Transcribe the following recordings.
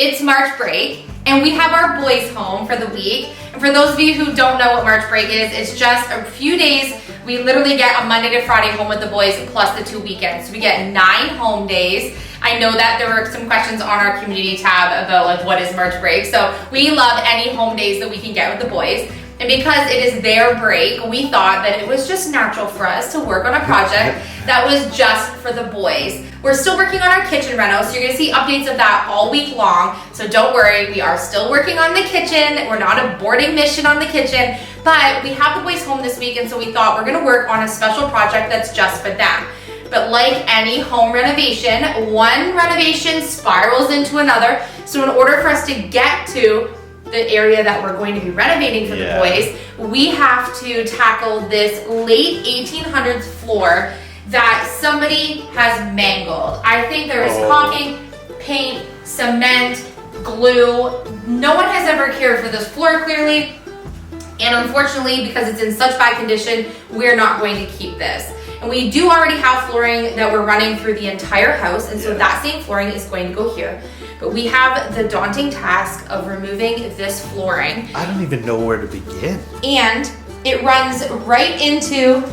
It's March break, and we have our boys home for the week. And for those of you who don't know what March break is, it's just a few days. We literally get a Monday to Friday home with the boys plus the 2 weekends. So we get 9 home days. I know that there were some questions on our community tab about like what is March break. So we love any home days that we can get with the boys. And because it is their break, we thought that it was just natural for us to work on a project that was just for the boys. We're still working on our kitchen reno, so you're gonna see updates of that all week long. So don't worry, we are still working on the kitchen. We're not aborting mission on the kitchen, but we have the boys home this week, and so we thought we're gonna work on a special project that's just for them. But like any home renovation, one renovation spirals into another. So in order for us to get to the area that we're going to be renovating for the boys, we have to tackle this late 1800s floor that somebody has mangled. I think there is caulking, paint, cement, glue. No one has ever cared for this floor clearly. And unfortunately, because it's in such bad condition, we're not going to keep this. And we do already have flooring that we're running through the entire house, and so that same flooring is going to go here. But we have the daunting task of removing this flooring. I don't even know where to begin. And it runs right into,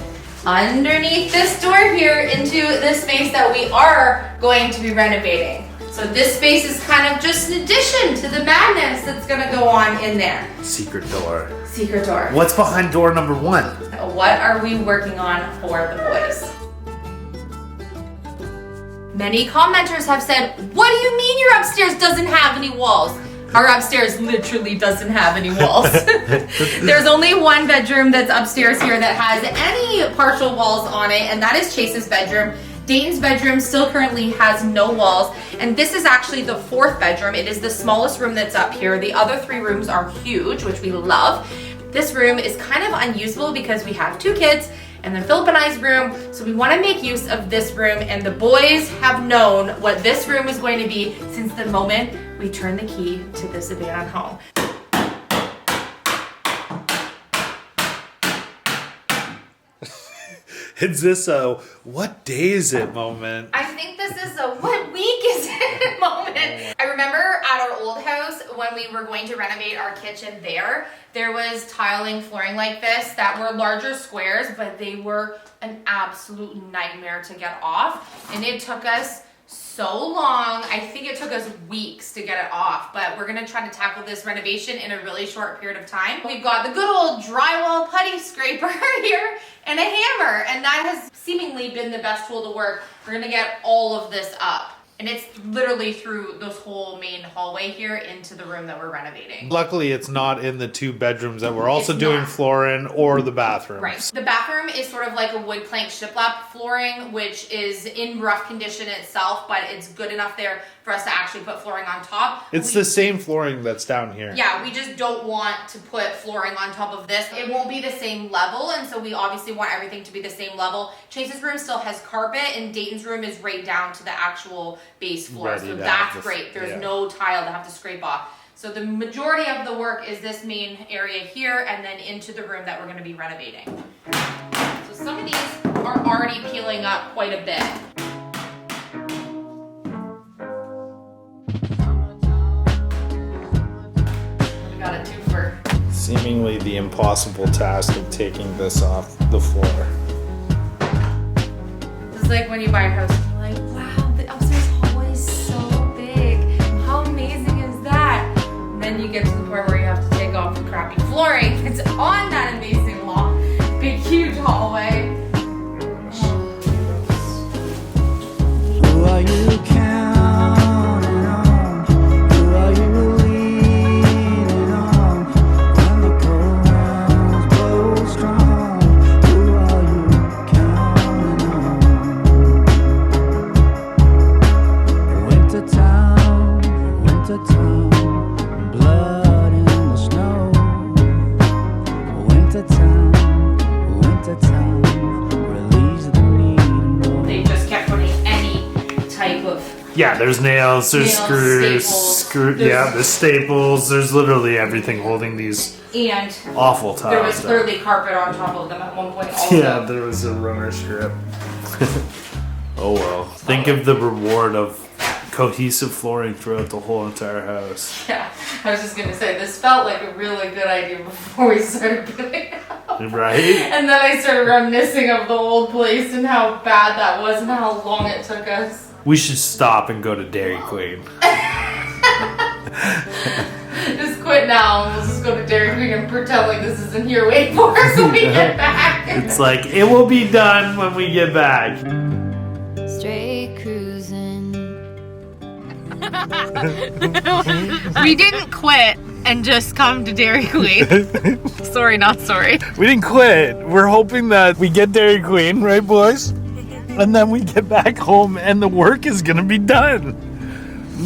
underneath this door here, into this space that we are going to be renovating. So this space is kind of just an addition to the madness that's gonna go on in there. Secret door. Secret door. What's behind door number 1? What are we working on for the boys? Many commenters have said, what do you mean your upstairs doesn't have any walls? Our upstairs literally doesn't have any walls. There's only one bedroom that's upstairs here that has any partial walls on it, and that is Chase's bedroom. Dayton's bedroom still currently has no walls, and this is actually the 4th bedroom. It is the smallest room that's up here. The other 3 rooms are huge, which we love. This room is kind of unusable because we have 2 kids and then Philip and I's room, so we want to make use of this room, and the boys have known what this room is going to be since the moment we turned the key to this abandoned home. Is this a what day is it moment? I think this is a what week is it moment. I remember at our old house when we were going to renovate our kitchen there was tiling flooring like this that were larger squares, but they were an absolute nightmare to get off. And it took us so long. I think it took us weeks to get it off, but we're gonna try to tackle this renovation in a really short period of time. We've got the good old drywall putty scraper here and a hammer, and that has seemingly been the best tool to work. We're gonna get all of this up. And it's literally through this whole main hallway here into the room that we're renovating. Luckily, it's not in the 2 bedrooms that we're also doing floor in, or the bathroom. Right. The bathroom is sort of like a wood plank shiplap flooring, which is in rough condition itself, but it's good enough there for us to actually put flooring on top. It's the same flooring that's down here. Yeah, we just don't want to put flooring on top of this. It won't be the same level, and so we obviously want everything to be the same level. Chase's room still has carpet, and Dayton's room is right down to the actual base floor. So that's great. There's no tile to have to scrape off. So the majority of the work is this main area here and then into the room that we're going to be renovating. So some of these are already peeling up quite a bit. We got a twofer. Seemingly the impossible task of taking this off the floor. It's like when you buy a house, you're like, wow, the upstairs hallway is so big. How amazing is that? And then you get to the point where you have to take off the crappy flooring. It's on that amazing long, big, huge hallway. Who are you counting on? Who are you leaning on? When the cold winds blow strong, who are you counting on? Winter town, blood in the snow. Winter town, relieves the need to know. They just kept putting any type of Yeah, there's nails, there's screws, there's staples, there's literally everything holding these and awful tiles. there was clearly carpet on top of them at one point also. Yeah, there was a runner strip. Oh well. Think of the reward of cohesive flooring throughout the whole entire house. Yeah, I was just gonna say, this felt like a really good idea before we started putting it up. Right? And then I started reminiscing of the old place and how bad that was and how long it took us. We should stop and go to Dairy Queen. Just quit now and we'll just go to Dairy Queen and pretend like this isn't here waiting for us when we get back. It's like, it will be done when we get back. Straight cruising. We didn't quit and just come to Dairy Queen. Sorry, not sorry. We didn't quit. We're hoping that we get Dairy Queen, right, boys? And then we get back home and the work is gonna be done.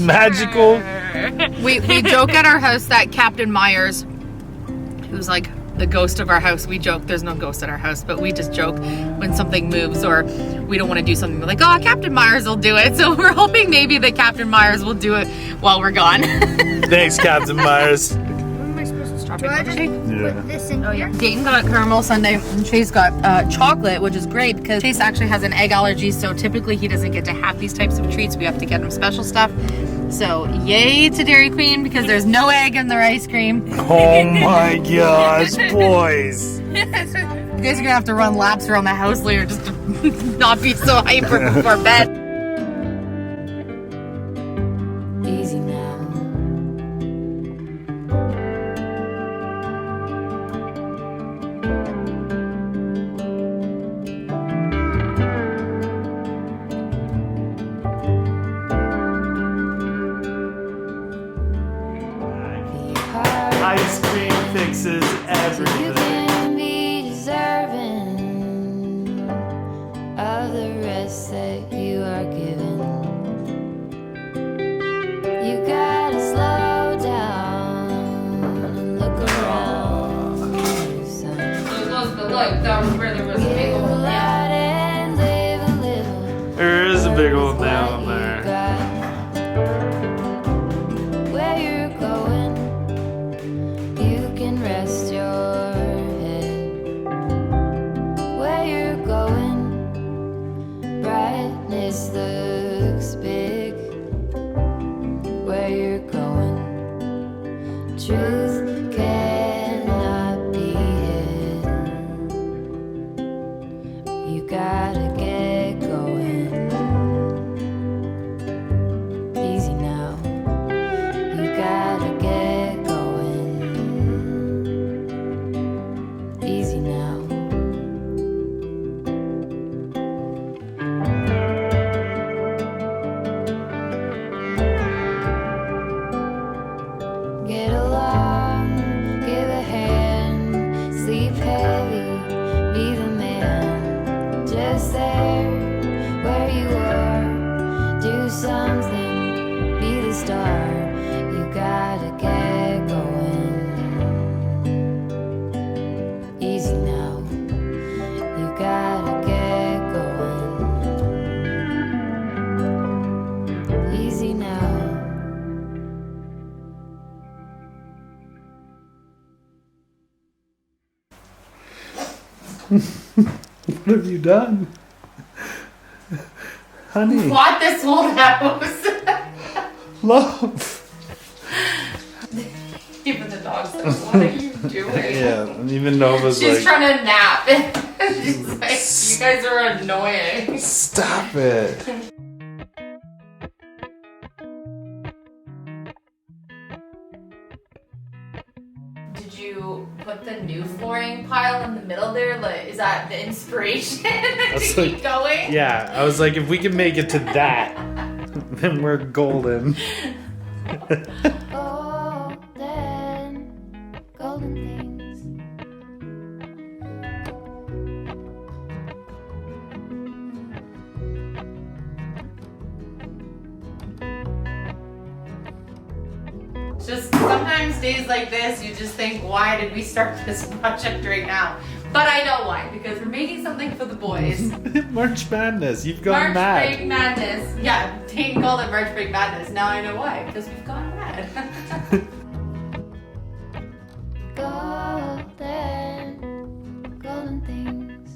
Magical. We joke at our house that Captain Myers, who's like the ghost of our house, we joke there's no ghost at our house, but we just joke when something moves or we don't want to do something, we're like, oh, Captain Myers will do it. So we're hoping maybe that Captain Myers will do it while we're gone. Thanks, Captain Myers. Am I supposed to stop Do I just Yeah. put this in here? Dayton got caramel sundae and Chase got chocolate, which is great because Chase actually has an egg allergy, so typically he doesn't get to have these types of treats. We have to get him special stuff. So yay to Dairy Queen because there's no egg in their ice cream. Oh my gosh, boys. You guys are gonna have to run laps around the house later just to not be so hyper before bed. Easy now. Ice cream fixes You everything. can be deserving of the rest that you are given. You gotta slow down and look around you, son. But look, that was where there was a big Live a old lot and live a little. There is a big old nail in What you there. got. Where you're going, you can rest your head. Where you're going, brightness looks big. Where you're going, truth cannot be hid. You gotta get going. Easy now. You gotta get going. Easy now. Get along, give a hand, sleep heavy, be the man. Just there where you are, do something, be the star. You gotta get going. Easy now. You gotta get going. Easy now. What have you done? Honey, bought this whole house. love. Even the dog's like, what are you doing? Yeah, and even Nova's She's like, trying to nap. She's like, you guys are annoying. stop it. Did you put the new flooring pile in the middle there? Like, is that the inspiration to That's keep like- going? Yeah, I was like, if we can make it to that, then we're golden. Golden things. Just sometimes days like this, you just think, why did we start this project right now? But I know why, because we're making something for the boys. March Madness, you've gone March mad. Break Madness. Yeah, Dayton called it March Break Madness. Now I know why, because we've gone mad. Golden things.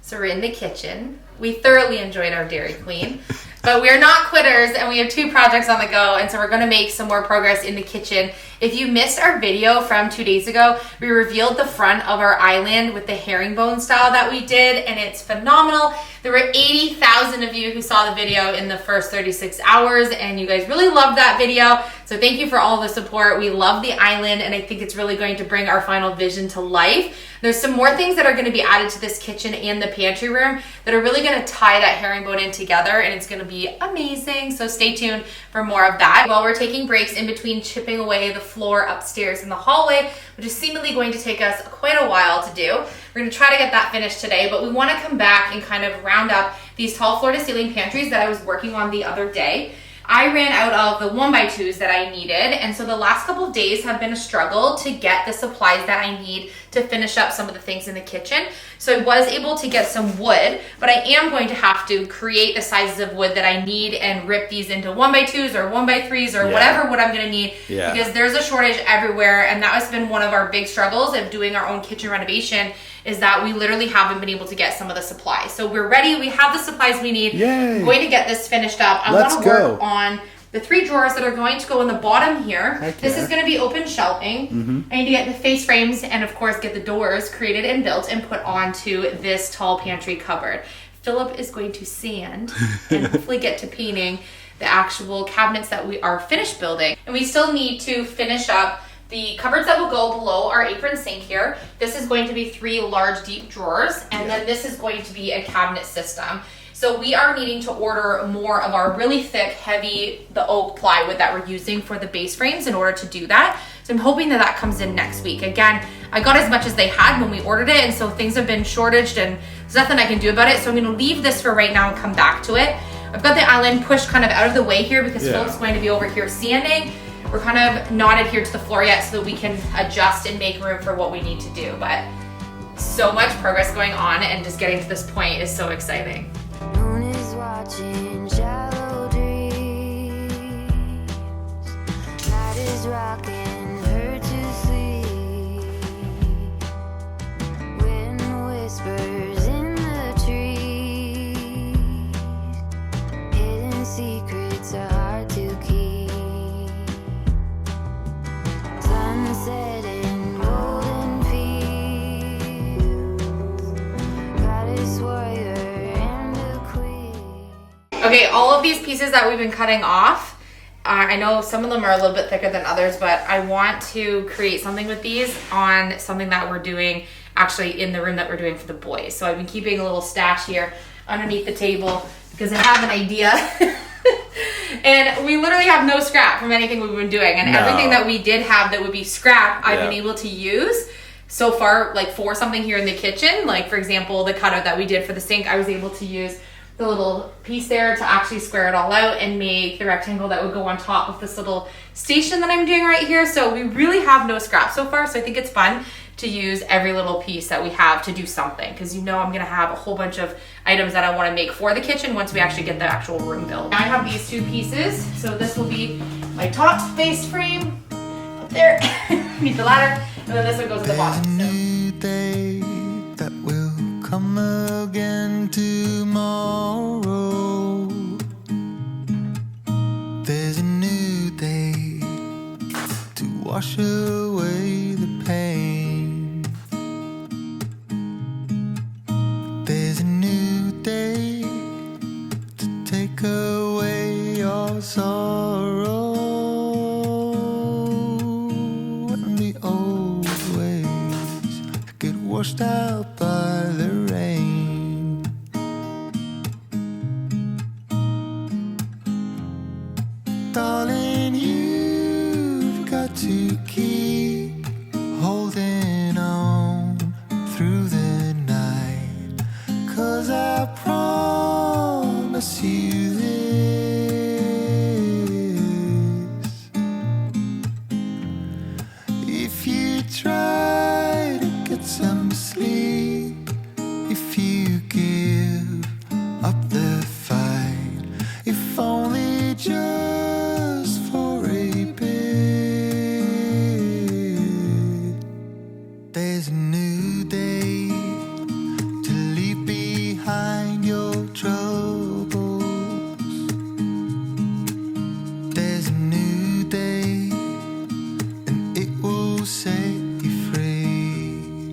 So we're in the kitchen. We thoroughly enjoyed our Dairy Queen. But we're not quitters, and we have 2 projects on the go, and so we're gonna make some more progress in the kitchen. If you missed our video from 2 days ago, we revealed the front of our island with the herringbone style that we did, and it's phenomenal. There were 80,000 of you who saw the video in the first 36 hours, and you guys really loved that video. So thank you for all the support. We love the island, and I think it's really going to bring our final vision to life. There's some more things that are going to be added to this kitchen and the pantry room that are really going to tie that herringbone in together, and it's going to be amazing. So stay tuned for more of that. While we're taking breaks in between chipping away the floor upstairs in the hallway, which is seemingly going to take us quite a while to do. We're going to try to get that finished today, but we want to come back and kind of round up these tall floor to ceiling pantries that I was working on the other day. I ran out of the 1x2s that I needed, and so the last couple of days have been a struggle to get the supplies that I need to finish up some of the things in the kitchen. So I was able to get some wood, but I am going to have to create the sizes of wood that I need and rip these into 1x2s or 1x3s or whatever wood I'm gonna need, because there's a shortage everywhere, and that has been one of our big struggles of doing our own kitchen renovation, is that we literally haven't been able to get some of the supplies. So we're ready, we have the supplies we need. Yay. I'm going to get this finished up. I want to work on the 3 drawers that are going to go in the bottom here. This is going to be open shelving. I need to get the face frames and of course get the doors created and built and put onto this tall pantry cupboard. Philip is going to sand and hopefully get to painting the actual cabinets that we are finished building. And we still need to finish up the cupboards that will go below our apron sink here. This is going to be 3 large deep drawers, and then this is going to be a cabinet system. So we are needing to order more of our really thick, heavy, the oak plywood that we're using for the base frames in order to do that. So I'm hoping that that comes in next week. Again, I got as much as they had when we ordered it, and so things have been shortaged and there's nothing I can do about it. So I'm gonna leave this for right now and come back to it. I've got the island pushed kind of out of the way here because Philip's going to be over here sanding. We're kind of not adhered to the floor yet so that we can adjust and make room for what we need to do. But so much progress going on, and just getting to this point is so exciting. Moon is watching shallow dreams. Night is rocking her to sleep. Wind whispers in the trees. Hidden secrets are hard to keep. Sunset in golden fields. Goddess warrior. Okay, all of these pieces that we've been cutting off, I know some of them are a little bit thicker than others, but I want to create something with these on something that we're doing actually in the room that we're doing for the boys. So I've been keeping a little stash here underneath the table because I have an idea. And we literally have no scrap from anything we've been doing. And everything that we did have that would be scrap, I've been able to use so far, like for something here in the kitchen. Like for example, the cutout that we did for the sink, I was able to use the little piece there to actually square it all out and make the rectangle that would go on top of this little station that I'm doing right here. So we really have no scrap so far. So I think it's fun to use every little piece that we have to do something, because you know I'm gonna have a whole bunch of items that I want to make for the kitchen once we actually get the actual room built. Now I have these 2 pieces. So this will be my top face frame up there, need the ladder, and then this one goes at the bottom. New day that will come again tomorrow. There's a new day to wash away the pain. There's a new day to take away your sorrow, and the old ways get washed out by the rain. Darling, you've got to keep holding on through the night, 'cause I promise you this: if you try to get some sleep, if you give up the fight, if only just for a bit, there's a new day to leave behind your troubles, set you free.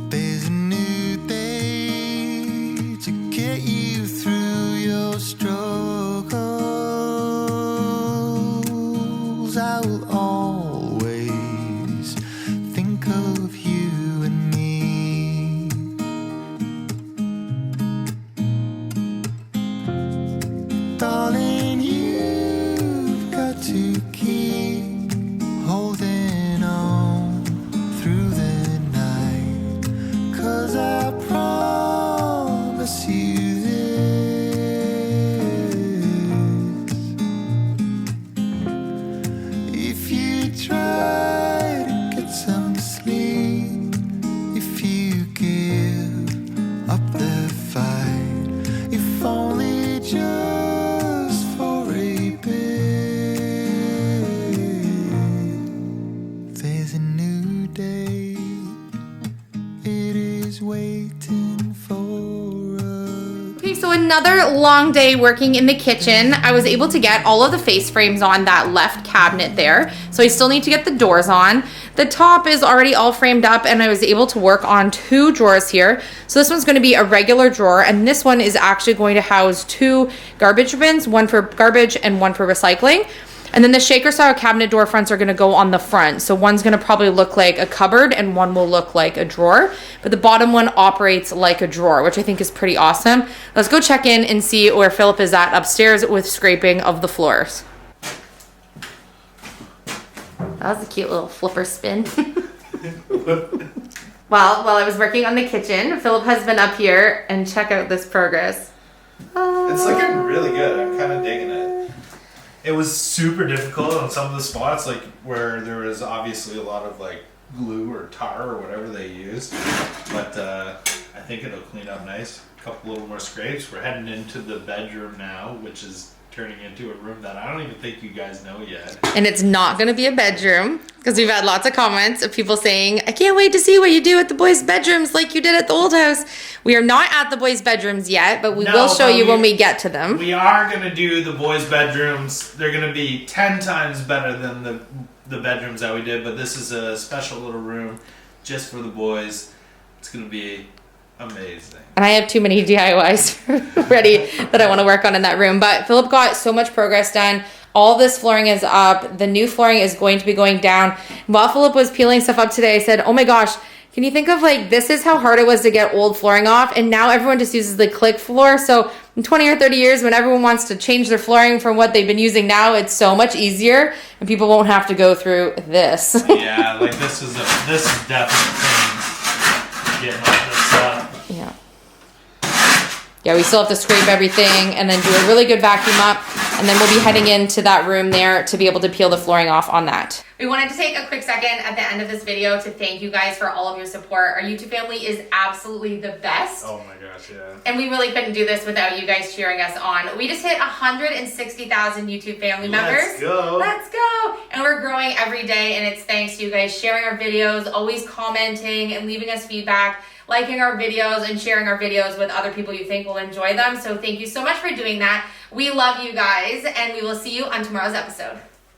There's a new day to get you through your struggles. I will always think of you and me. Darling, you've got to keep holding on through the night, 'cause I promise you this: if you try to get some sleep, if you give up the fight, if only just for a bit, there's a new day. It is waiting for us. Okay, so another long day working in the kitchen. I was able to get all of the face frames on that left cabinet there. So I still need to get the doors on. The top is already all framed up and I was able to work on 2 drawers here. So this one's going to be a regular drawer and this one is actually going to house 2 garbage bins, one for garbage and one for recycling. And then the shaker style cabinet door fronts are going to go on the front. So one's going to probably look like a cupboard and one will look like a drawer. But the bottom one operates like a drawer, which I think is pretty awesome. Let's go check in and see where Philip is at upstairs with scraping of the floors. That was a cute little flipper spin. Well, while I was working on the kitchen, Philip has been up here and check out this progress. It's looking really good. I'm kind of digging it. It was super difficult on some of the spots, like where there was obviously a lot of like glue or tar or whatever they used. But I think it'll clean up nice. A couple little more scrapes. We're heading into the bedroom now, which is turning into a room that I don't even think you guys know yet. And it's not going to be a bedroom because we've had lots of comments of people saying, I can't wait to see what you do at the boys' bedrooms like you did at the old house. We are not at the boys' bedrooms yet, but we will show you when we get to them. We are going to do the boys' bedrooms. They're going to be 10 times better than the bedrooms that we did, but this is a special little room just for the boys. It's going to be amazing. And I have too many DIYs ready that I want to work on in that room. But Philip got so much progress done. All this flooring is up. The new flooring is going to be going down. While Philip was peeling stuff up today, I said, oh my gosh, can you think of like, this is how hard it was to get old flooring off. And now everyone just uses the click floor. So in 20 or 30 years, when everyone wants to change their flooring from what they've been using now, it's so much easier and people won't have to go through this. Yeah, like this is definitely getting all this up. Yeah. Yeah, we still have to scrape everything and then do a really good vacuum up. And then we'll be heading into that room there to be able to peel the flooring off on that. We wanted to take a quick second at the end of this video to thank you guys for all of your support. Our YouTube family is absolutely the best. Oh my gosh, yeah. And we really couldn't do this without you guys cheering us on. We just hit 160,000 YouTube family members. Let's go. Let's go. And we're growing every day and it's thanks to you guys sharing our videos, always commenting and leaving us feedback, liking our videos and sharing our videos with other people you think will enjoy them. So thank you so much for doing that. We love you guys and we will see you on tomorrow's episode.